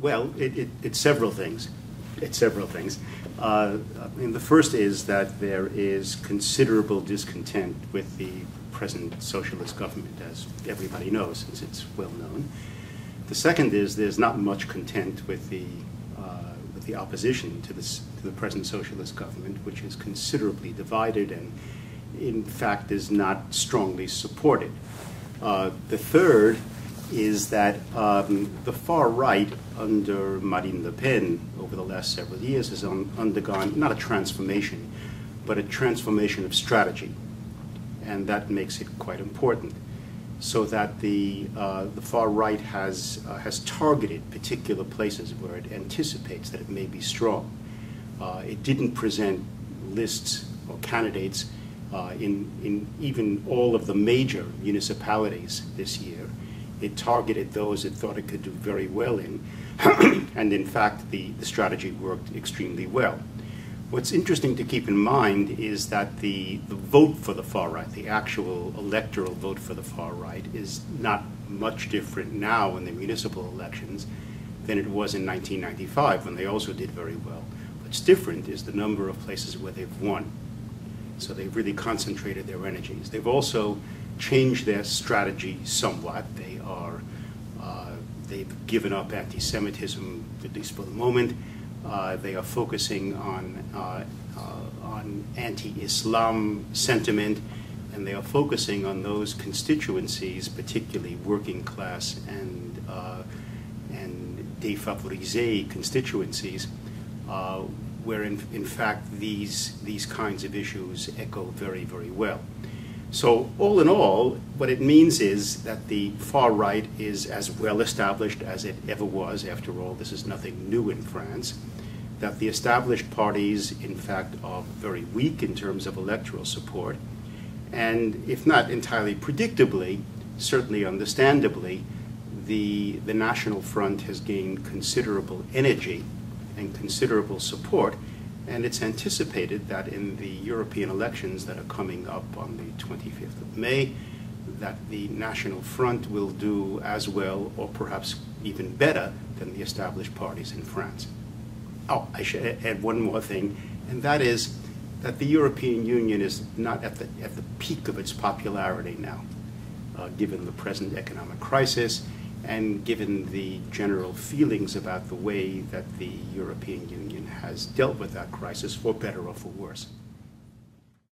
Well, it's several things. It's several things. I mean, the first is that there is considerable discontent with the present socialist government, as everybody knows, since it's well known. The second is there's not much content with the opposition to the present socialist government, which is considerably divided and, in fact, is not strongly supported. The third is that the far right under Marine Le Pen over the last several years has undergone not a transformation, but a transformation of strategy. And that makes it quite important. So that the far right has targeted particular places where it anticipates that it may be strong. It didn't present lists or candidates in even all of the major municipalities this year. It targeted those it thought it could do very well in, and in fact the strategy worked extremely well. What's interesting to keep in mind is that the vote for the far right, the actual electoral vote for the far right, is not much different now in the municipal elections than it was in 1995 when they also did very well. What's different is the number of places where they've won. So they've really concentrated their energies. They've also changed their strategy somewhat. They've given up anti-Semitism, at least for the moment. They are focusing on anti-Islam sentiment, and they are focusing on those constituencies, particularly working class and défavorisé constituencies, where in fact these kinds of issues echo very, very well. So all in all, what it means is that the far right is as well established as it ever was. After all, this is nothing new in France. That the established parties, in fact, are very weak in terms of electoral support. And if not entirely predictably, certainly understandably, the National Front has gained considerable energy and considerable support. And it's anticipated that in the European elections that are coming up on the 25th of May, that the National Front will do as well or perhaps even better than the established parties in France. Oh, I should add one more thing, and that is that the European Union is not at the peak of its popularity now, given the present economic crisis and given the general feelings about the way that the European Union has dealt with that crisis, for better or for worse.